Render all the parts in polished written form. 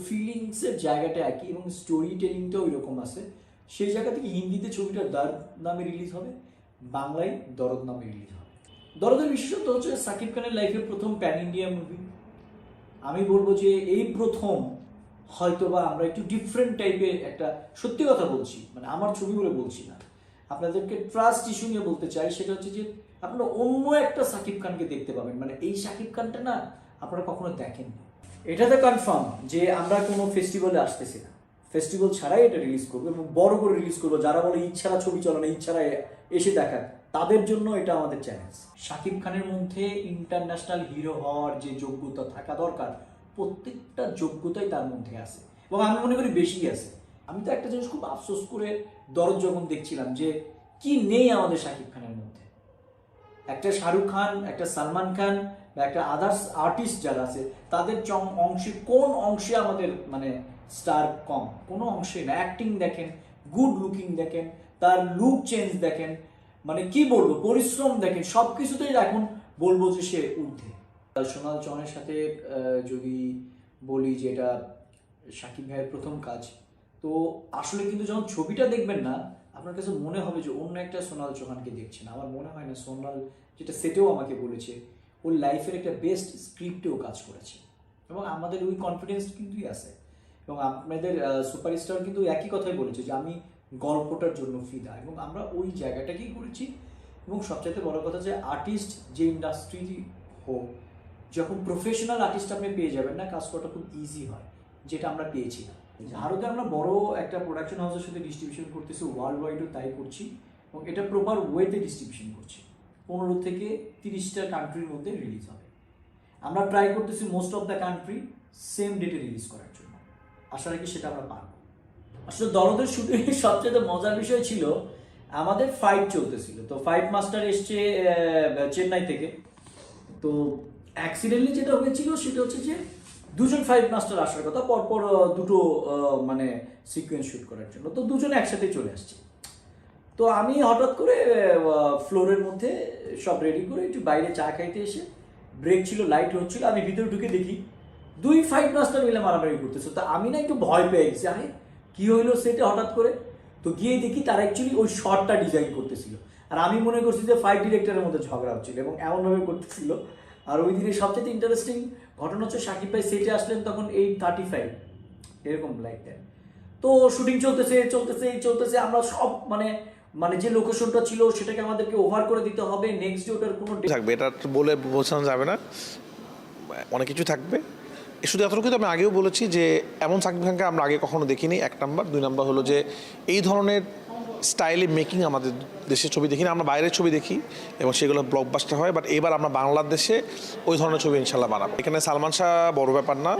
ফিলিংসের জায়গাটা একই এবং স্টোরি টেলিংটাও এরকম আছে। সেই জায়গা থেকে হিন্দিতে ছবিটা দার নামে রিলিজ হবে, বাংলায় দরদ নামে রিলিজ হবে। দরদের বিশেষত্ব হচ্ছে সাকিব খানের লাইফে প্রথম প্যান ইন্ডিয়া মুভি। আমি বলবো যে এই প্রথম হয়তোবা আমরা একটু ডিফারেন্ট টাইপের একটা, সত্যি কথা বলছি, মানে আমার ছবি বলে বলছি না, আপনাদেরকে ট্রাস্ট ইস্যু নিয়ে বলতে চাই। সেটা হচ্ছে যে আপনারা অন্য একটা সাকিব খানকে দেখতে পাবেন, মানে এই সাকিব খানটা না আপনারা কখনো দেখেননি। এটাতে কনফার্ম যে আমরা কোনো ফেস্টিভ্যালে আসতেছি না, ফেস্টিভ্যাল ছাড়াই এটা রিলিজ করবো এবং বড় করে রিলিজ করবো। যারা বলে ঈদ ছাড়া ছবি চলে না, ঈদ ছাড়া এসে দেখার, তাদের জন্য এটা আমাদের চ্যালেঞ্জ। শাকিব খানের মধ্যে ইন্টারন্যাশনাল হিরো হওয়ার যে যোগ্যতা থাকা দরকার, প্রত্যেকটা যোগ্যতাই তার মধ্যে আছে এবং আমি মনে করি বেশি আছে। আমি তো একটা জিনিস খুব আফসোস করে দরদ যখন দেখছিলাম যে কি নেই আমাদের শাকিব খানের মধ্যে। একটা শাহরুখ খান, একটা সালমান খান বা একটা আদার্স আর্টিস্ট যারা আছে, তাদের অংশে কোন অংশে আমাদের মানে স্টার কম? কোনো অংশে না। অ্যাক্টিং দেখেন, গুড লুকিং দেখেন, তার লুক চেঞ্জ দেখেন, মানে কি বলবো, পরিশ্রম দেখেন, সব কিছুতেই এখন বলবো যে সে ঊর্ধ্বে। সোনাল চনের সাথে যদি বলি যে এটা শাকিব ভাইয়ের প্রথম কাজ, তো আসলে কিন্তু যখন ছবিটা দেখবেন না, আপনার কাছে মনে হবে যে অন্য একটা সোনাল চৌহানকে দেখছেন। আমার মনে হয় না। সোনাল যেটা সেটেও আমাকে বলেছে, ওর লাইফের একটা বেস্ট স্ক্রিপ্টেও কাজ করেছে এবং আমাদের ওই কনফিডেন্স কিন্তু আছে। এবং আপনাদের সুপারস্টার কিন্তু একই কথাই বলেছে যে আমি গল্পটার জন্য ফিদা, এবং আমরা ওই জায়গাটাকেই করেছি। এবং সবচাইতে বড় কথা যে আর্টিস্ট যে ইন্ডাস্ট্রি হোক, যখন প্রফেশনাল আর্টিস্ট আপনি পেয়ে যাবেন না, কাজ করাটা খুব ইজি হয়, যেটা আমরা পেয়েছি না। ভারতে আমরা বড় একটা প্রোডাকশন হাউসের সাথে ডিস্ট্রিবিউশন করতেছি, ওয়ার্ল্ড ওয়াইডও তাই করছি এবং এটা প্রপার ওয়েতে ডিস্ট্রিবিউশন করছি। 15 থেকে 30টা কান্ট্রির মধ্যে রিলিজ হবে। আমরা ট্রাই করতেছি most of the country same ডেটে রিলিজ করার জন্য। আশা রাখি সেটা আমরা পারবো। আসলে দরদের শুটিং সবচেয়ে মজার বিষয় ছিল, আমাদের ফাইট চলতেছিল, তো ফাইট মাস্টার এসছে চেন্নাই থেকে। তো অ্যাক্সিডেন্টলি যেটা হয়েছিল সেটা হচ্ছে যে দুজন ফাইট মাস্টার আসার কথা, পরপর দুটো মানে সিকোয়েন্স শুট করার জন্য, তো দুজন একসাথে চলে আসছে। তো আমি হঠাৎ করে ফ্লোরের মধ্যে সব রেডি করে একটু বাইরে চা খাইতে এসে, ব্রেক ছিল, লাইট হচ্ছিল, আমি ভিতরে ঢুকে দেখি দুই ফাইট মাস্টার মিলে মারামারি করতেছে। তো আমি না একটু ভয় পেয়ে গেছি, আরে কি হইলো সেটে হঠাৎ করে। তো গিয়ে দেখি তারা অ্যাকচুয়ালি ওই শটটা ডিজাইন করতেছিল, আর আমি মনে করছি যে ফাইট ডিরেক্টরের মধ্যে ঝগড়া হচ্ছিল এবং এমনভাবে করতেছিল। আর ওই দিনে সবচেয়ে ইন্টারেস্টিং ঘটনা হচ্ছে সাকিব ভাই সেটে আসলেন তখন 8:35 এরকম লাইক দ্যাট। তো শুটিং চলতেছে চলতেছে চলতেছে, আমরা সব মানে মানে যে লোকেশনটা ছিল সেটাকে আমাদেরকে ওভার করে দিতে হবে, নেক্সট ডে ওটার কোনো থাকবে, এটা বলে বোঝানো যাবে না, অনেক কিছু থাকবে। শুধু এতটুকু তো আমি আগেও বলেছি যে এমন সাকিব খানকে আমরা আগে কখনো দেখিনি, 1 নাম্বার। 2 নাম্বার হলো যে এই ধরনের স্টাইলে মেকিং আমাদের দেশের ছবি দেখি না, আমরা বাইরের ছবি দেখি এবং সেগুলো ব্লকবাস্টার হয়, বাট এবার আমরা বাংলাদেশে ওই ধরনের ছবি ইনশাল্লাহ বানাবো। এখানে সালমান শাহ বড় ব্যাপার না,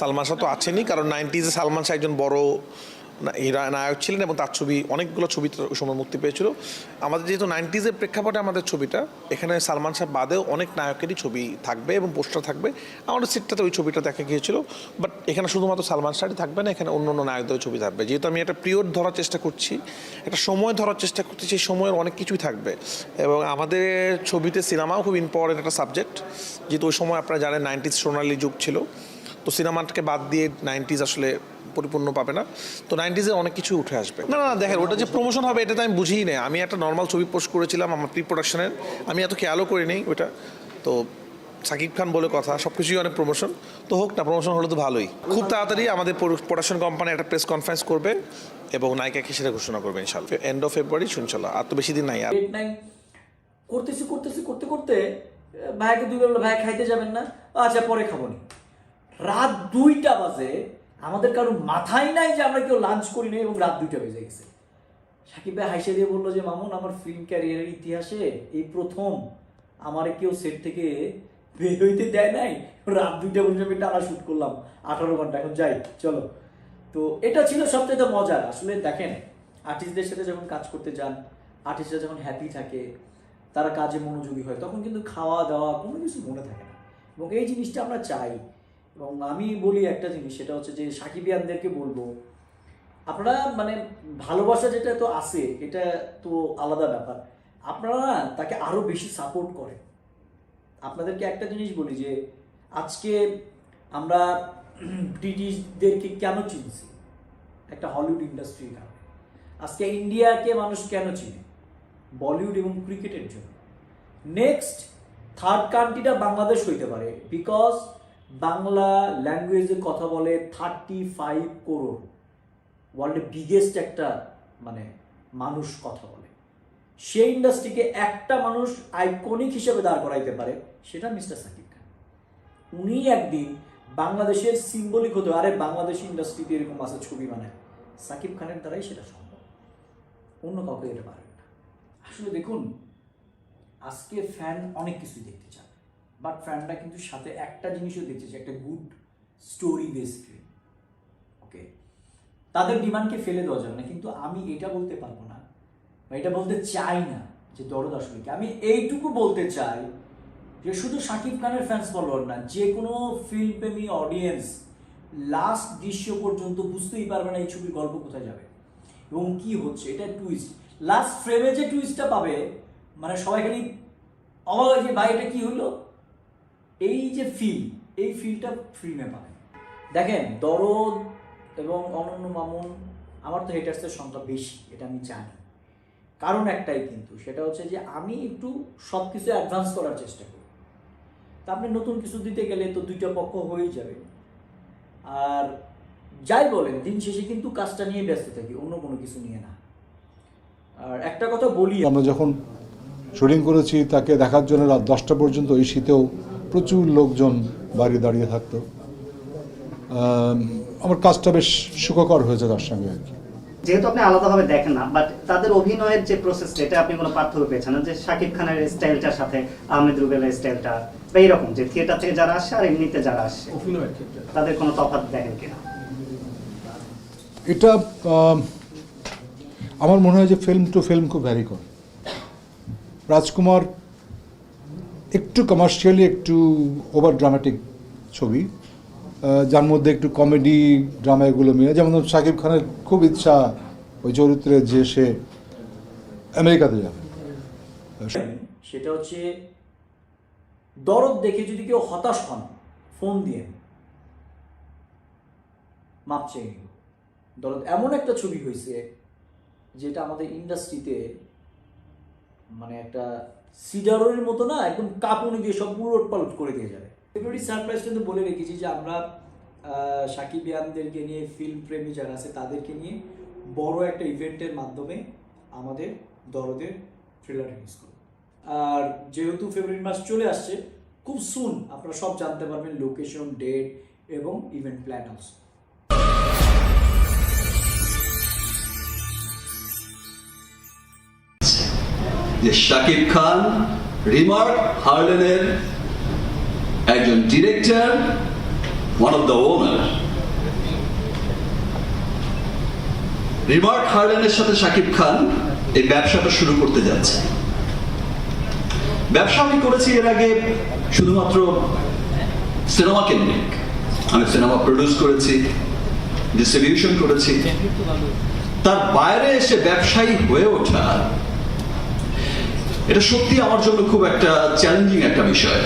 সালমান শাহ তো আছেনই, কারণ 90s সালমান শাহ একজন বড় নায়ক ছিলেন এবং তার ছবি অনেকগুলো ছবি ওই সময় মুক্তি পেয়েছিল। আমাদের যেহেতু 90s প্রেক্ষাপটে আমাদের ছবিটা, এখানে সালমান শাহ বাদেও অনেক নায়কেরই ছবি থাকবে এবং পোস্টার থাকবে। আমাদের সিটটাতে ওই ছবিটা দেখা গিয়েছিল, বাট এখানে শুধুমাত্র সালমান শাহই থাকবে না, এখানে অন্য অন্য নায়কদের ছবি থাকবে। যেহেতু আমি একটা পিরিয়ড ধরার চেষ্টা করছি, একটা সময় ধরার চেষ্টা করছি, সেই সময়ের অনেক কিছুই থাকবে। এবং আমাদের ছবিতে সিনেমাও খুব ইম্পর্টেন্ট একটা সাবজেক্ট, যেহেতু ওই সময় আপনারা জানেন 90s সোনালি যুগ ছিল, তো সিনেমাটাকে বাদ দিয়ে 90s আসলে পরিপূর্ণ পাবে না, তো 90s অনেক কিছু উঠে আসবে। না না দেখেন, ওটা যে প্রমোশন হবে এটা তো আমি বুঝিই না। আমি একটা নর্মাল ছবি পোস্ট করেছিলাম আমার প্রি প্রোডাকশনের, আমি এত খেয়ালও করি নেই ওটা। তো সাকিব খান বলে কথা, সব কিছুই অনেক প্রমোশন, তো হোক না, প্রমোশন হলে তো ভালোই। খুব তাড়াতাড়ি আমাদের প্রোডাকশন কোম্পানি একটা প্রেস কনফারেন্স করবে এবং নায়িকাকে সেটা ঘোষণা করবে ইনশাল্লাহ এন্ড অফ ফেব্রুয়ারি, শুনছিলাম। আর তো বেশি দিন নাই। আর করতেছি করতেছি করতে করতে ভাইকে 2 বার বললো, ভাই খাইতে যাবেন না? আচ্ছা পরে খাবো নি। রাত 2টা বাজে, আমাদের কারো মাথায় নাই যে আমরা কেউ লাঞ্চ করি নাই এবং রাত 2টা বেজে গেছে। সাকিব ভাই হাসি দিয়ে বললো যে মামুন, আমার ফিল্ম ক্যারিয়ারের ইতিহাসে এই প্রথম আমারে কেউ সেট থেকে বের হইতে দেয় নাই, রাত 2টা পর্যন্ত আমি টানা শুট করলাম 18 ঘন্টা, এখন যাই চলো। তো এটা ছিল সবচেয়ে মজার। আসলে দেখেন, আর্টিস্টদের সাথে যখন কাজ করতে যান, আর্টিস্টরা যখন হ্যাপি থাকে, তারা কাজে মনোযোগী হয়, তখন কিন্তু খাওয়া দাওয়া কোনো কিছু মনে থাকে না এবং এই জিনিসটা আমরা চাই। এবং আমি বলি একটা জিনিস, সেটা হচ্ছে যে সাকিবিয়ানদেরকে বলবো, আপনারা মানে ভালোবাসা যেটা তো আছে, এটা তো আলাদা ব্যাপার, আপনারা না তাকে আরো বেশি সাপোর্ট করেন। আপনাদেরকে একটা জিনিস বলি যে আজকে আমরা ব্রিটিশদেরকে কেন চিনছি? একটা হলিউড ইন্ডাস্ট্রির কারণে। আজকে ইন্ডিয়াকে মানুষ কেন চিনে? বলিউড এবং ক্রিকেটের জন্য। নেক্সট থার্ড কান্ট্রিটা বাংলাদেশ হইতে পারে, বিকজ বাংলা ল্যাঙ্গুয়েজে কথা বলে 35 করোড়, ওয়ার্ল্ডের বিগেস্ট একটা মানে মানুষ কথা বলে। সেই ইন্ডাস্ট্রিকে একটা মানুষ আইকনিক হিসেবে দাঁড় করাইতে পারে, সেটা মিস্টার সাকিব খান। উনি একদিন বাংলাদেশের সিম্বলিক হতে, আরে বাংলাদেশি ইন্ডাস্ট্রিতে এরকম আছে ছবি বানায়, সাকিব খানের দ্বারাই সেটা সম্ভব, অন্য কাউকে এটা পারেন না। আসলে দেখুন, আজকে ফ্যান অনেক কিছুই দেখতে চান, বাট ফ্যানরা কিন্তু সাথে একটা জিনিসও দেখতে চায়, একটা গুড স্টোরি বেস ফিল্ম। ওকে, তাদের ডিমান্ডকে ফেলে দেওয়া যাবে না, কিন্তু আমি এটা বলতে পারবো না বা এটা বলতে চাই না যে দরদ আসলে কি। আমি এইটুকু বলতে চাই যে শুধু শাকিব খানের ফ্যান্স ফলোয়ার না, যে কোনো ফিল্ম প্রেমী অডিয়েন্স লাস্ট দৃশ্য পর্যন্ত বুঝতেই পারবে না এই ছবির গল্প কোথায় যাবে এবং কি হচ্ছে। এটা টুইস্ট, লাস্ট ফ্রেমে যে টুইস্টটা পাবে, মানে সবাই খালি অবাক হয় যে ভাই এটা কি হলো। এই যে ফিল, এই ফিলটা ফিল্মে পাবে। দেখেন, দরদ এবং অনন্য মামুন, আমার তো হেটার্সের সংখ্যা বেশি, এটা আমি জানি। কারণ একটাই কিন্তু, সেটা হচ্ছে যে আমি একটু সব কিছু অ্যাডভান্স করার চেষ্টা করি। তা আপনি নতুন কিছু দিতে গেলে তো দুইটা পক্ষ হয়েই যাবে। আর যাই বলেন, দিন শেষে কিন্তু কাজটা নিয়ে ব্যস্ত থাকি, অন্য কোনো কিছু নিয়ে না। আর একটা কথা বলি, আমরা যখন শুটিং করেছি তাকে দেখার জন্য রাত 10টা পর্যন্ত এই শীতেও প্রচুর লোকজন বাইরে দাঁড়িয়ে থাকতো। আমার কাজটা বেশ সুখকর হয়েছে তার সঙ্গে আর কি। যেহেতু আপনি আলাদাভাবে দেখেন না, বাট তাদের অভিনয়ের যে প্রসেসটা, এটা আপনি কোনো পার্থক্য পেয়েছেন না? যে শাকিব খানের স্টাইলটার সাথে আহমেদ রুবেলের স্টাইলটা, বা এইরকম যে থিয়েটার থেকে যারা আসে আর এমনিতে যারা আসে, অভিনয়ের ক্ষেত্রে তাদের কোনো তফাৎ দেখেন কিনা? এটা আমার মনে হয় যে ফিল্ম টু ফিল্ম খুব ভ্যারি করে। রাজকুমার একটু কমার্শিয়ালি, একটু ওভার ড্রামাটিক ছবি, যার মধ্যে একটু কমেডি ড্রামা এগুলো মিলে। যেমন শাকিব খানের খুব ইচ্ছা ওই চরিত্রে যে সে আমেরিকাতে যাবে। সেটা হচ্ছে দরদ দেখে যদি কেউ হতাশ হন, ফোন দিয়ে মাপ চেয়ে নিব। দরদ এমন একটা ছবি হয়েছে যেটা আমাদের ইন্ডাস্ট্রিতে মানে একটা সিডারের মতো না, একদম কাঁপুনি দিয়ে সব উলট পালট করে দিয়ে যাবে। ফেব্রুয়ারি সারপ্রাইজ কিন্তু বলে রেখেছি যে আমরা সাকিবিয়ানদেরকে নিয়ে, ফিল্ম প্রেমী যারা আছে তাদেরকে নিয়ে বড় একটা ইভেন্টের মাধ্যমে আমাদের দরদের ট্রেলার রিলিজ করব। আর যেহেতু ফেব্রুয়ারি মাস চলে আসছে, খুব সুন আপনারা সব জানতে পারবেন, লোকেশন, ডেট এবং ইভেন্ট প্ল্যান অলসো। যে শাকিব খান রিমার্ক হার্লেনের একজন director, one of the owner. Remark হার্লেনের সাথে শাকিব খান এই ব্যবসাটা শুরু করতে যাচ্ছে। ব্যবসা আমি করেছি এর আগে শুধুমাত্র সিনেমা কেন্দ্রিক। আমি সিনেমা প্রডিউস করেছি, ডিস্ট্রিবিউশন করেছি। তার বাইরে এসে ব্যবসায়ী হয়ে ওঠা, এটা সত্যি আমার জন্য খুব একটা চ্যালেঞ্জিং একটা বিষয়।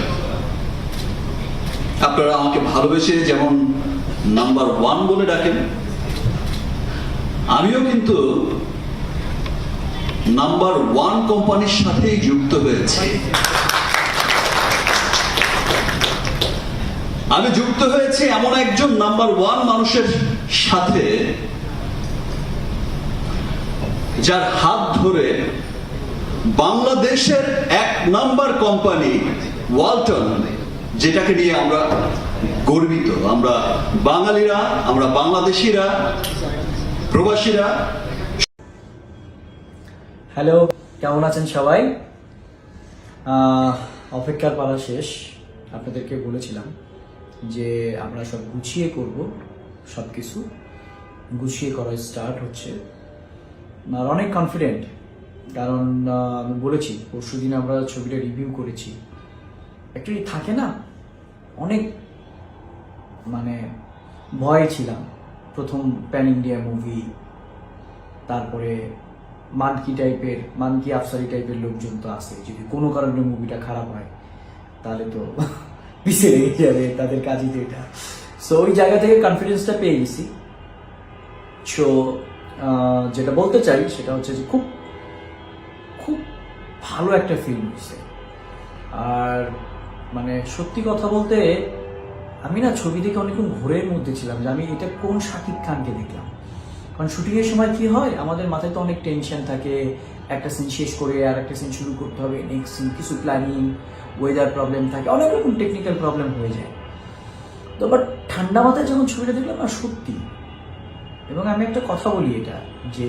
আপনারা আমাকে ভালোবেসে যেমন নাম্বার 1 বলে ডাকেন, আমিও কিন্তু নাম্বার 1 কোম্পানির সাথেই যুক্ত হয়েছি। আমি যুক্ত হয়েছি এমন একজন নাম্বার 1 মানুষের সাথে, যার হাত ধরে বাংলাদেশের 1 নাম্বার কোম্পানি ওয়ালটন, যেটাকে নিয়ে আমরা গর্বিত, আমরা বাঙালিরা, আমরা বাংলাদেশিরা, প্রবাসীরা। হ্যালো, কেমন আছেন সবাই? অপেক্ষার পালা শেষ। আপনাদেরকে বলেছিলাম যে আমরা সব গুছিয়ে করব, সব কিছু গুছিয়ে করা স্টার্ট হচ্ছে। আর অনেক কনফিডেন্ট, কারণ আমি বলেছি পরশুদিন আমরা ছবিটা রিভিউ করেছি। অ্যাকচুয়ালি থাকে না, অনেক মানে ভয় ছিলাম। প্রথম প্যান ইন্ডিয়া মুভি, তারপরে মানকি আফসারি টাইপের লোকজন তো আছে, যদি কোনো কারণে মুভিটা খারাপ হয় তাহলে তো পিছিয়ে রেখে যাবে, তাদের কাজই তো এটা। সো ওই জায়গা থেকে কনফিডেন্সটা পেয়ে গেছি। সো যেটা বলতে চাই সেটা হচ্ছে যে খুব খুব ভালো একটা ফিল্ম হয়েছে। আর মানে সত্যি কথা বলতে আমি না ছবি দেখে অনেকক্ষণ ঘোরের মধ্যে ছিলাম যে আমি এটা কোন শাকিব খানকে দেখলাম। কারণ শুটিংয়ের সময় কি হয়, আমাদের মাথায় তো অনেক টেনশন থাকে, একটা সিন শেষ করে আর একটা সিন শুরু করতে হবে, নেক্সট সিন, কিছু প্ল্যানিং, ওয়েদার প্রবলেম থাকে, অনেক রকম টেকনিক্যাল প্রবলেম হয়ে যায়। তো বাট ঠান্ডা মাথায় যখন ছবিটা দেখলাম না সত্যি, এবং আমি একটা কথা বলি এটা যে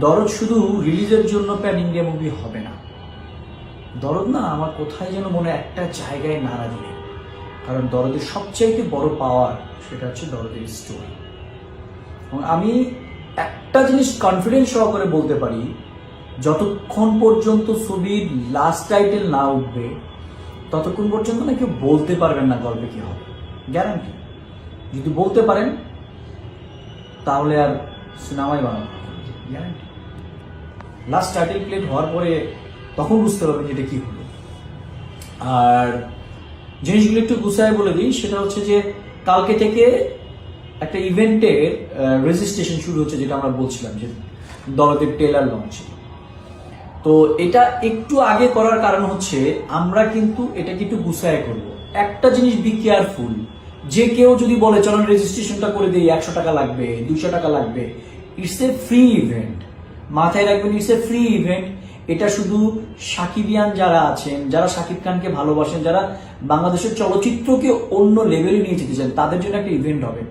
দরদ শুধু রিলিজের জন্য প্যান ইন্ডিয়া মুভি হবে না। দরদ না আমার কোথায় যেন মনে একটা জায়গায় নাড়া দিবে, কারণ দরদের সবচাইতে বড় পাওয়ার সেটা হচ্ছে দরদের স্টোরি। এবং আমি একটা জিনিস কনফিডেন্স সহকারে বলতে পারি, যতক্ষণ পর্যন্ত ছবির লাস্ট টাইটেল না উঠবে ততক্ষণ পর্যন্ত না কেউ বলতে পারবেন না গল্পে কি হবে, গ্যারান্টি। যদি বলতে পারেন তাহলে আর সিনেমাই বানাবো, গ্যারান্টি। লাস্ট টাইটেল প্লেট হওয়ার পরে তখন বুঝতে পারবেন যে এটা কি হলো। আর জিনিসগুলো একটু গুছায় বলে দিই, সেটা হচ্ছে যে কালকে থেকে একটা ইভেন্টের রেজিস্ট্রেশন শুরু হচ্ছে, যেটা আমরা বলছিলাম যে দরদের ট্রেলার লঞ্চ। তো এটা একটু আগে করার কারণ হচ্ছে আমরা কিন্তু এটাকে একটু গুছায় করব। একটা জিনিস বি কেয়ারফুল, যে কেউ যদি বলে চলুন রেজিস্ট্রেশনটা করে দিই, 100 টাকা লাগবে, 200 টাকা লাগবে, ইটস এ ফ্রি ইভেন্ট। মাথায় রাখবেন, ইটস এ ফ্রি ইভেন্ট। এটা শুধু সাকিবিয়ান যারা আছেন, যারা শাকিব খানকে ভালোবাসেন, যারা বাংলাদেশের চলচ্চিত্রকে অন্য লেভেলে নিয়ে যেতে চান, তাদের জন্য একটা ইভেন্ট হবে।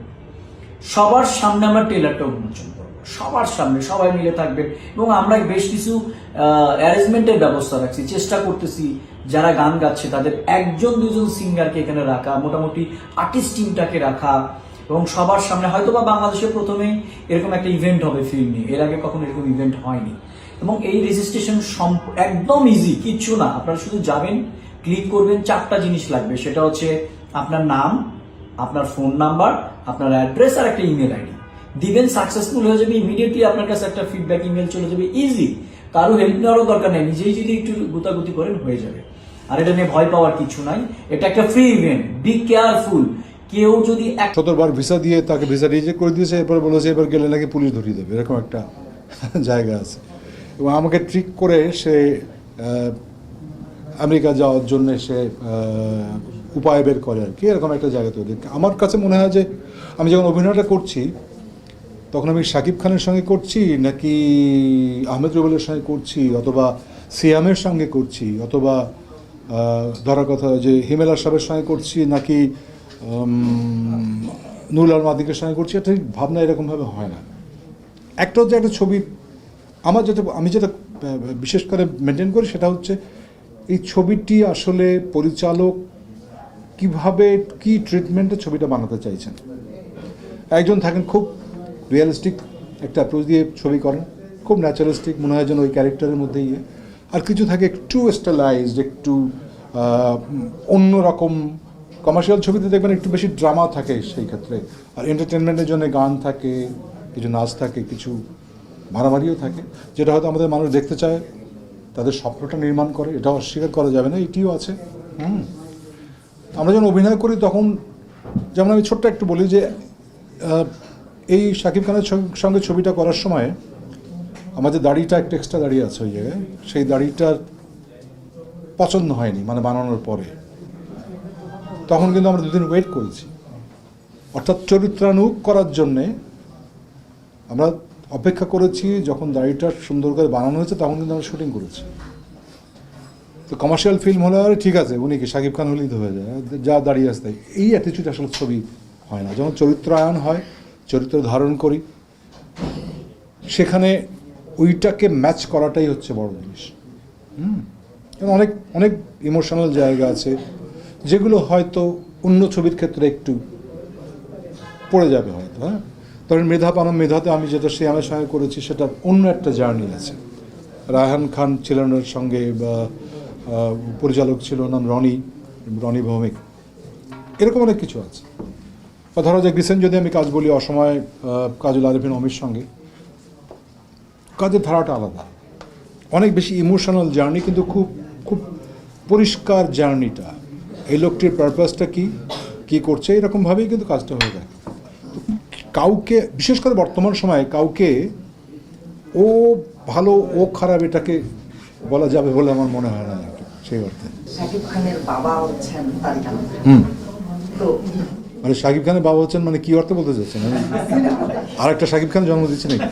সবার সামনে আমরা ট্রেলারটা উন্মোচন করবো, সবার সামনে সবাই মিলে থাকবেন। এবং আমরা বেশ কিছু অ্যারেঞ্জমেন্টের ব্যবস্থা রাখছি, চেষ্টা করতেছি যারা গান গাচ্ছে তাদের 1-2 সিঙ্গারকে এখানে রাখা, মোটামুটি আর্টিস্ট টিমটাকে রাখা, এবং সবার সামনে হয়তো বা বাংলাদেশে প্রথমেই এরকম একটা ইভেন্ট হবে ফিল্ম নিয়ে, এর আগে কখনো এরকম ইভেন্ট হয়নি। এবং এই রেজিস্ট্রেশন একদম ইজি, কিচ্ছু না। আপনারা শুধু যাবেন, ক্লিক করবেন, 4টা জিনিস লাগবে। সেটা হচ্ছে আপনার নাম, আপনার ফোন নাম্বার, আপনার অ্যাড্রেস আর একটা ইমেল আইডি দিবেন। সাকসেসফুল হয়ে যাবে, ইমিডিয়েটলি আপনার কাছে একটা ফিডব্যাক ইমেল চলে যাবে। ইজি, কারো হেল্প নেওয়ারও দরকার নেই, নিজেই যদি একটু গুতাগুতি করেন হয়ে যাবে। আর এটা নিয়ে ভয় পাওয়ার কিছু নাই, এটা একটা ফ্রি ইভেন্ট, বি কেয়ারফুল। কেউ যদি 70 ভিসা দিয়ে তাকে ভিসা রিজেক্ট করে দিয়েছে, এরপরে বলেছে এবার গেলে নাকি পুলিশ ধরিয়ে দেবে, এরকম একটা জায়গা আছে। এবং আমাকে ট্রিক করে সে আমেরিকা যাওয়ার জন্য সে উপায় বের করে আর কি, এরকম একটা জায়গা তৈরি। আমার কাছে মনে হয় যে আমি যখন অভিনয়টা করছি তখন আমি শাকিব খানের সঙ্গে করছি নাকি আহমেদ রুবেলের সঙ্গে করছি, অথবা সিয়ামের সঙ্গে করছি, অথবা ধরার কথা যে হিমেল আশরাফের সঙ্গে করছি, নাকি নুরুল আল মাদিকের সঙ্গে করছি, এটা ঠিক ভাবনা এরকমভাবে হয় না। একটা হচ্ছে একটা ছবি আমি যেটা বিশেষ করে মেনটেন করি সেটা হচ্ছে এই ছবিটি আসলে পরিচালক কিভাবে কি ট্রিটমেন্টে ছবিটা বানাতে চাইছেন। একজন থাকেন খুব রিয়েলিস্টিক একটা অ্যাপ্রোচ দিয়ে ছবি করেন, খুব ন্যাচারালিস্টিক, মনে হয় যেন ওই ক্যারেক্টারের মধ্যে ইয়ে। আর কিছু থাকে একটু স্টাইলাইজড, একটু অন্যরকম। কমার্শিয়াল ছবিতে দেখবেন একটু বেশি ড্রামা থাকে সেই ক্ষেত্রে, আর এন্টারটেনমেন্টের জন্য গান থাকে, কিছু নাচ থাকে, কিছু মারামারিও থাকে, যেটা হয়তো আমাদের মানুষ দেখতে চায়, তাদের স্বপ্নটা নির্মাণ করে, এটা অস্বীকার করা যাবে না, এটিও আছে। আমরা যখন অভিনয় করি তখন, যেমন আমি ছোট্ট একটু বলি যে এই শাকিব খানের সঙ্গে ছবিটা করার সময় আমাদের দাড়িটা একটা এক্সট্রা দাড়ি আছে ওই জায়গায়, সেই দাড়িটার পছন্দ হয়নি মানে বানানোর পরে, তখন কিন্তু আমরা 2 দিন ওয়েট করেছি। অর্থাৎ চরিত্রানুগ করার জন্যে আমরা অপেক্ষা করেছি, যখন দাড়িটা সুন্দর করে বানানো হয়েছে তখন কিন্তু আমরা শুটিং করেছি। তো কমার্শিয়াল ফিল্ম হলে আর ঠিক আছে, উনি কি শাকিব খান হলেই তো হয়ে যায়, যা দাঁড়িয়ে আসতে, এই অ্যাটিচিউড আসলে ছবি হয় না। যখন চরিত্রায়ন হয়, চরিত্র ধারণ করি, সেখানে ওইটাকে ম্যাচ করাটাই হচ্ছে বড় জিনিস। অনেক অনেক ইমোশনাল জায়গা আছে যেগুলো হয়তো অন্য ছবির ক্ষেত্রে একটু পড়ে যাবে হয়তো। হ্যাঁ, তবে মেধাতে আমি যেটা সিয়ামের সঙ্গে করেছি সেটা অন্য একটা জার্নি আছে। রায়হান খান ছিলেন ওর সঙ্গে, বা পরিচালক ছিল নাম রনি ভৌমিক, এরকম অনেক কিছু আছে। বা ধরো যে রিসেন্ট যদি আমি কাজ বলি, অসময় কাজল আরিফিন অমির সঙ্গে, কাজের ধারাটা আলাদা, অনেক বেশি ইমোশনাল জার্নি, কিন্তু খুব খুব পরিষ্কার জার্নিটা। এই লোকটির পারপাসটা কী করছে, এরকমভাবেই কিন্তু কাজটা হয়ে যায়। কাউকে, বিশেষ করে বর্তমান সময়ে কাউকে ও ভালো ও খারাপ এটাকে বলা যাবে বলে আমার মনে হয় না আর কি, সেই অর্থে। শাকিব খানের বাবা হচ্ছেন তারিক আনাম। তো মানে শাকিব খানের বাবা হচ্ছেন মানে কি অর্থে বলতে চাচ্ছেন? আর একটা শাকিব খান জন্ম দিচ্ছে নাকি?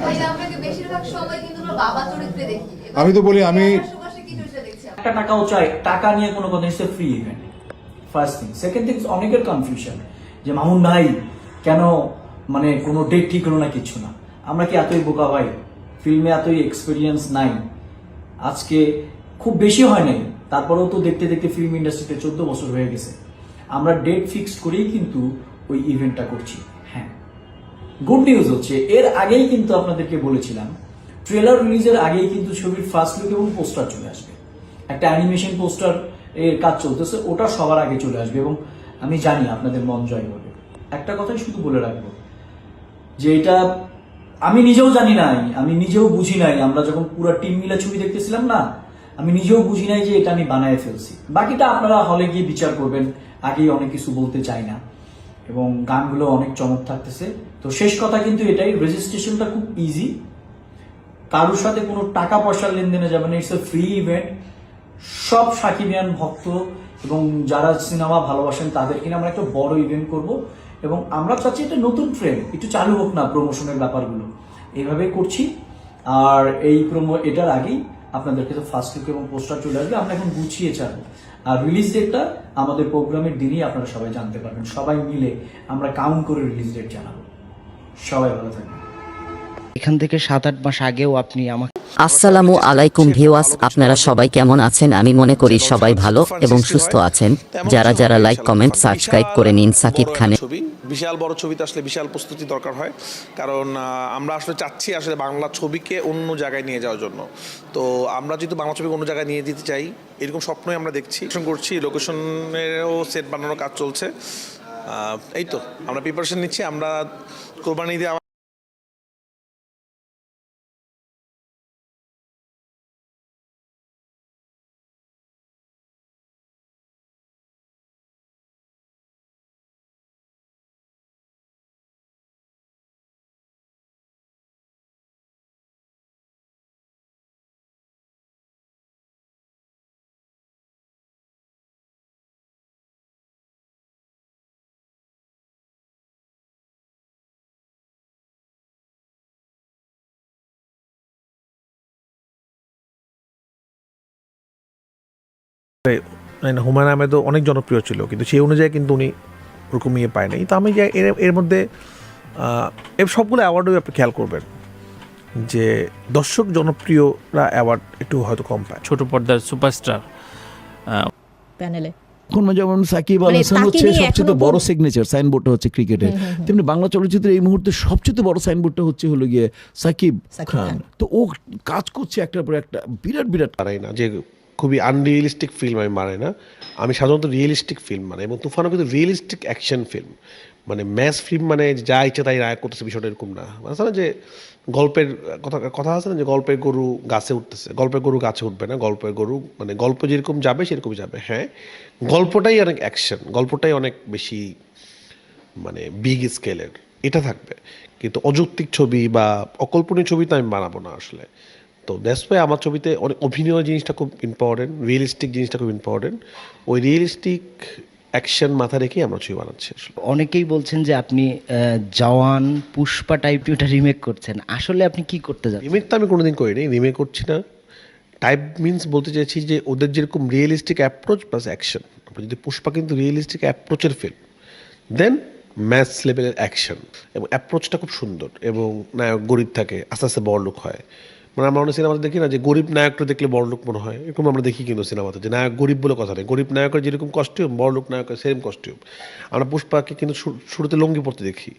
ভাইয়া, আপনাকে বেশিরভাগ সময় কিন্তু আমরা বাবা চরিত্রে দেখি। আমি তো বলি আমি আশেপাশে কি চরিত্রে দেখছি আমরা? একটা টাকাও চাই, টাকা নিয়ে কোনো কথা নেই, free event. First thing. Second thing, অনেকের কনফিউশন যে মামুন ভাই কেন মানে কোনো ডেট ঠিক হলো না, কিছু না। আমরা কি এতই বোকা ভাই? ফিল্মে এতই এক্সপিরিয়েন্স নাই? আজকে খুব বেশি হয় নাই, তারপরেও তো দেখতে দেখতে ফিল্ম ইন্ডাস্ট্রিতে 14 বছর হয়ে গেছে। আমরা ডেট ফিক্সড করেই কিন্তু ওই ইভেন্টটা করছি। হ্যাঁ, গুড নিউজ হচ্ছে এর আগেই কিন্তু আপনাদেরকে বলেছিলাম, ট্রেলার রিলিজের আগেই কিন্তু ছবির ফার্স্ট লুক এবং পোস্টার চলে আসবে। একটা অ্যানিমেশন পোস্টার এর কাজ চলতেছে, ওটা সবার আগে চলে আসবে এবং আমি জানি আপনাদের মন জয় হবে। একটা কথাই শুধু বলে রাখবো যে এটা আমি নিজেও জানি নাই, আমি নিজেও বুঝি নাই। আমরা যখন পুরো টিম মিলে ছবি দেখতেছিলাম না, আমি নিজেও বুঝি নাই যে এটা আমি বানায় ফেলছি। বাকিটা আপনারা হলে গিয়ে বিচার করবেন, আগেই অনেক কিছু বলতে চাই না। এবং গানগুলো অনেক চমক থাকতেছে। তো শেষ কথা কিন্তু এটাই, রেজিস্ট্রেশনটা খুব ইজি, কারোর সাথে কোনো টাকা পয়সার লেনদেনে যাবে না, ইটস এ ফ্রি ইভেন্ট। সব সাকিবিয়ান ভক্ত এবং যারা সিনেমা ভালোবাসেন তাদের কিনা আমরা একটা বড় ইভেন্ট করব এবং আমরা চাচ্ছি এটা নতুন ট্রেন্ড একটু চালু হোক না, প্রমোশনের ব্যাপারগুলো এইভাবে করছি। আর এই এটার আগেই আপনাদেরকে তো ফার্স্ট লুক এবং পোস্টার চলে আসবে, আমরা এখন গুছিয়ে ছাড়বো। আর রিলিজ ডেটটা আমাদের প্রোগ্রামের দিনই আপনারা সবাই জানতে পারবেন, সবাই মিলে আমরা কাউন্ট করে রিলিজ ডেট জানাবো। সবাই ভালো থাকবেন। এখান থেকে 7-8 মাস আগেও আপনি আমাকে আসসালামু আলাইকুম ভিউয়ার্স, আপনারা সবাই কেমন আছেন? আমি মনে করি সবাই ভালো এবং সুস্থ আছেন। যারা যারা লাইক কমেন্ট সাবস্ক্রাইব করে নিন সাকিব খানের ছবি। বিশাল বড় ছবিতে আসলে বিশাল প্রস্তুতি দরকার হয়, কারণ আমরা আসলে চাচ্ছি আসলে বাংলা ছবিকে অন্য জায়গায় নিয়ে যাওয়ার জন্য। তো আমরা যেহেতু বাংলা ছবিকে অন্য জায়গায় নিয়ে যেতে চাই, এরকম স্বপ্নই আমরা দেখছি, করছি। লোকেশনেরও সেট বানানোর কাজ চলছে। এই তো আমরা প্রিপারেশন নিচ্ছি। আমরা কোরবানি দিয়ে হুমায়ুন আহমেদও অনেক জনপ্রিয় ছিল, কিন্তু সেই অনুযায়ী কিন্তু উনি ওরকম ইয়ে পায় নাই। তো আমি যে এর মধ্যে এর সবগুলো অ্যাওয়ার্ডও আপনি খেয়াল করবেন যে দর্শক জনপ্রিয়রা অ্যাওয়ার্ড একটু হয়তো কম পায়। ছোট পর্দার সুপারস্টার প্যানেলে এখন যেমন সাকিব আল হাসান হচ্ছে সবচেয়ে বড় সিগনেচার সাইনবোর্ডটা হচ্ছে ক্রিকেটের, তেমনি বাংলা চলচ্চিত্রের এই মুহূর্তে সবচেয়ে বড় সাইনবোর্ডটা হচ্ছে হলো গিয়ে সাকিব খান। তো ও কাজ করছে একটার পর একটা, বিরাট বিরাট। পারাই না যে খুবই আনরিয়েলিস্টিক ফিল্ম আমি মানাই না, আমি সাধারণত রিয়েলিস্টিক ফিল্ম মানে, এবং তুফানও কিন্তু রিয়েলিস্টিক অ্যাকশন ফিল্ম। মানে ম্যাস ফিল্ম মানে যা ইচ্ছে তাই রায় করতেছে, বিষয়টা এরকম না। মানে না যে গল্পের কথা আছে না যে গল্পের গরু গাছে উঠতেছে, গল্পের গরু গাছে উঠবে না, গল্পের গরু মানে গল্প যেরকম যাবে সেরকমই যাবে। হ্যাঁ, গল্পটাই অনেক অ্যাকশন, গল্পটাই অনেক বেশি মানে বিগ স্কেলের, এটা থাকবে। কিন্তু অযৌক্তিক ছবি বা অকল্পনীয় ছবি তো আমি বানাবো না আসলে। তো দ্যাটস ওয়াই আমার ছবিতে অনেক অভিনয় জিনিসটা খুব ইম্পর্টেন্ট, রিয়েলিস্টিক জিনিসটা খুব ইম্পর্টেন্ট। ওই রিয়েলিস্টিক অ্যাকশন মাথা রেখেই আমরা ছবি বানাচ্ছি আসলে। অনেকেই বলছেন যে আপনি জওয়ান, পুষ্পা টাইপ ওটা রিমেক করছেন, আসলে আপনি কি করতে যাচ্ছেন? রিমেক তো আমি কোনোদিন করিনি, রিমেক করছি না। টাইপ মিনস বলতে চাইছি যে ওদের যেরকম রিয়েলিস্টিক অ্যাপ্রোচ প্লাস অ্যাকশন, যদি পুষ্পা কিন্তু রিয়েলিস্টিক অ্যাপ্রোচের ফিল্ম, দেন ম্যাথ লেভেলের অ্যাকশন এবং অ্যাপ্রোচটা খুব সুন্দর, এবং নায়ক গরিব থাকে আস্তে আস্তে বড়লোক হয়। মানে আমরা অনেক সিনেমাতে দেখি না যে গরিব নায়কটা দেখলে বড়লোক মনে হয়, এরকম আমরা দেখি কিন্তু সিনেমাতে যে নায়ক গরিব বলে কথা নেই, গরিব নায়কের যেরকম কস্টিউম বড়লোক নায়কের সেম কস্টিউম। আমরা পুষ্পাকে কিন্তু শুরুতে লুঙ্গি পরতে দেখি,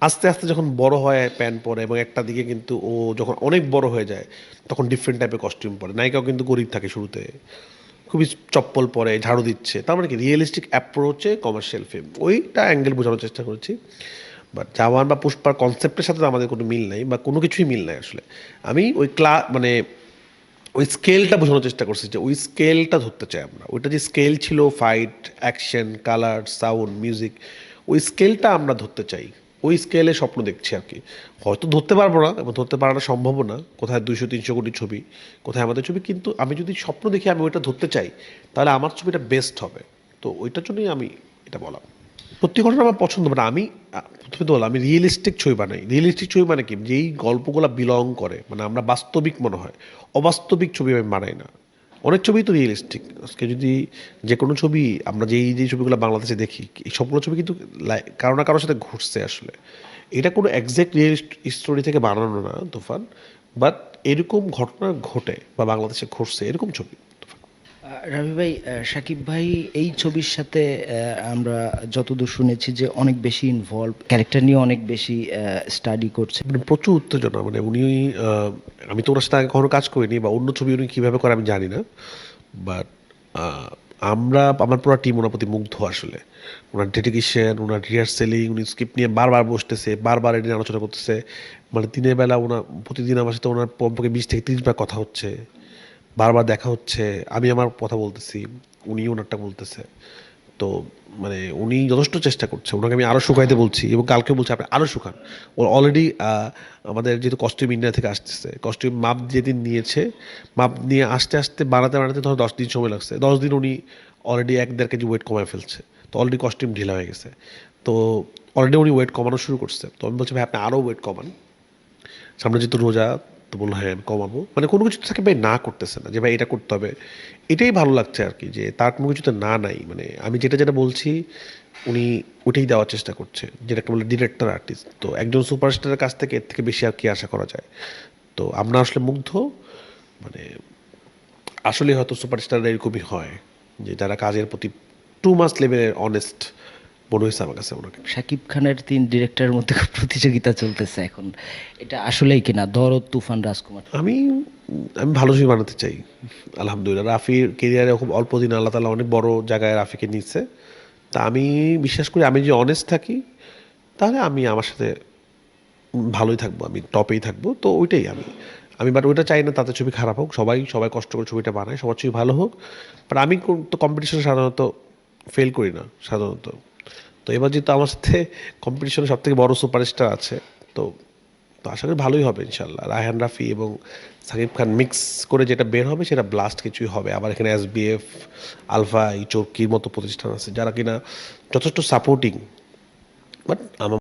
আস্তে আস্তে যখন বড় হয় প্যান্ট পরে, এবং একটা দিকে কিন্তু ও যখন অনেক বড় হয়ে যায় তখন ডিফারেন্ট টাইপের কস্টিউম পরে। নায়িকাও কিন্তু গরিব থাকে শুরুতে, খুবই চপ্পল পরে, ঝাড়ু দিচ্ছে। তার মানে কি রিয়েলিস্টিক অ্যাপ্রোচে কমার্শিয়াল ফিল্ম, ওইটা অ্যাঙ্গেল বোঝানোর চেষ্টা করেছি। বাট জওয়ান বা পুষ্পার কনসেপ্টের সাথে আমাদের কোনো মিল নাই, বা কোনো কিছুই মিল নাই আসলে। আমি ওই মানে ওই স্কেলটা বোঝানোর চেষ্টা করছি, যে ওই স্কেলটা ধরতে চাই আমরা। ওইটা যে স্কেল ছিল, fight, action, colour, sound, music, ওই স্কেলটা আমরা ধরতে চাই। ওই স্কেলে স্বপ্ন দেখছি আর কি। হয়তো ধরতে পারবো না, এবং ধরতে পারাটা সম্ভব না, কোথায় 200-300 কোটি ছবি, কোথায় আমাদের ছবি, কিন্তু আমি যদি স্বপ্ন দেখি, আমি ওইটা ধরতে চাই, তাহলে আমার ছবিটা বেস্ট হবে। তো ওইটার জন্যই আমি এটা বললাম। সত্যি ঘটনা আমার পছন্দ, মানে আমি প্রথমে তো বললাম আমি রিয়েলিস্টিক ছবি বানাই। রিয়েলিস্টিক ছবি মানে কি, যেই গল্পগুলো বিলং করে, মানে আমরা বাস্তবিক মনে হয়, অবাস্তবিক ছবি আমি বানাই না। অনেক ছবি তো রিয়েলিস্টিক। আজকে যদি যে কোনো ছবি আমরা যেই ছবিগুলো বাংলাদেশে দেখি, এই সবগুলো ছবি কিন্তু কারো না কারোর সাথে ঘটছে আসলে। এটা কোনো একজ্যাক্ট রিয়েল স্টোরি থেকে বানানো না তুফান, বাট এরকম ঘটনা ঘটে বা বাংলাদেশে ঘটছে এরকম ছবি। রাবি ভাই, সাকিব ভাই এই ছবির সাথে আমরা যতদূর শুনেছি যে অনেক বেশি ইনভলভ, ক্যারেক্টার নিয়ে অনেক বেশি স্টাডি করছে। মানে প্রচুর উত্তেজনা, মানে উনি আমি তো ওনার সাথে আগে কখনো কাজ করিনি, বা অন্য ছবি উনি কীভাবে করে আমি জানি না, বাট আমার পুরো টিম ওনার প্রতি মুগ্ধ আসলে। ওনার ডেডিকেশন, ওনার রিহার্সেলিং, উনি স্ক্রিপ্ট নিয়ে বারবার বসতেছে, বারবার এটা নিয়ে আলোচনা করতেছে। মানে দিনের বেলা ওনার প্রতিদিন আমার সাথে ওনার কমপক্ষে 20-30 বার কথা হচ্ছে, বারবার দেখা হচ্ছে, আমি আমার কথা বলতেছি, উনি ওনারটা বলতেছে। তো মানে উনি যথেষ্ট চেষ্টা করছে, ওনাকে আমি আরও শুকাইতে বলছি, এবং কালকে বলছি আপনি আরও শুকান। ওর অলরেডি আমাদের যেহেতু কস্টিউম ইন্ডিয়া থেকে আসতেছে, কস্টিউম মাপ যেদিন নিয়েছে, মাপ নিয়ে আসতে আসতে বানাতে ধরো 10 দিন সময় লাগছে। 10 দিন উনি অলরেডি 1-1.5 কেজি ওয়েট কমায় ফেলছে। তো অলরেডি কস্টিউম ঢিলা হয়ে গেছে। তো অলরেডি উনি ওয়েট কমানো শুরু করছে। তো আমি বলছি ভাই আপনি আরও ওয়েট কমান, সামনে যেহেতু রোজা। তো বললো হ্যাঁ আমি কমাবো। মানে কোনো কিছু থাকে ভাই না করতেছে না, যে ভাই এটা করতে হবে। এটাই ভালো লাগছে আর কি, যে তার কোনো কিছুতে না নাই, মানে আমি যেটা বলছি উনি ওইটাই দেওয়ার চেষ্টা করছে, যেটাকে বলে ডিরেক্টর আর্টিস্ট। তো একজন সুপারস্টারের কাছ থেকে এর থেকে বেশি আর কি আশা করা যায়। তো আমরা আসলে মুগ্ধ, মানে আসলে হয়তো সুপারস্টাররা এরকমই হয়, যে যারা কাজের প্রতি টু মাস লেভেলের অনেস্ট মনে হয়েছে আমার কাছে ওনাকে। শাকিব খানের 3 ডিরেক্টরের মধ্যে খুব প্রতিযোগিতা চলতেছে এখন, এটা আসলেই কিনা? দরদ, তুফান, রাজকুমার। আমি ভালো ছবি বানাতে চাই আলহামদুলিল্লাহ। রাফির কেরিয়ারে খুব অল্প দিন আল্লাহ তাআলা অনেক বড় জায়গায় রাফিকে নিচ্ছে। তা আমি বিশ্বাস করি, আমি যে অনেস্ট থাকি, তাহলে আমি আমার সাথে ভালোই থাকবো, আমি টপেই থাকবো। তো ওইটাই আমি বাট ওইটা চাই না তাতে ছবি খারাপ হোক। সবাই কষ্ট করে ছবিটা বানায়, সবার ছবি ভালো হোক। বাট আমি তো কম্পিটিশনে সাধারণত ফেল করি না সাধারণত। তো এবার যেহেতু আমার সাথে কম্পিটিশনে সব থেকে বড় সুপারস্টার আছে, তো তো আশা করি ভালোই হবে ইনশাল্লাহ। রায়হান রাফি এবং সাকিব খান মিক্স করে যেটা বের হবে সেটা ব্লাস্ট কিছুই হবে। আবার এখানে SBF, আলফা, এই চরকির মতো প্রতিষ্ঠান আছে যারা কিনা যথেষ্ট সাপোর্টিং। বাট আমার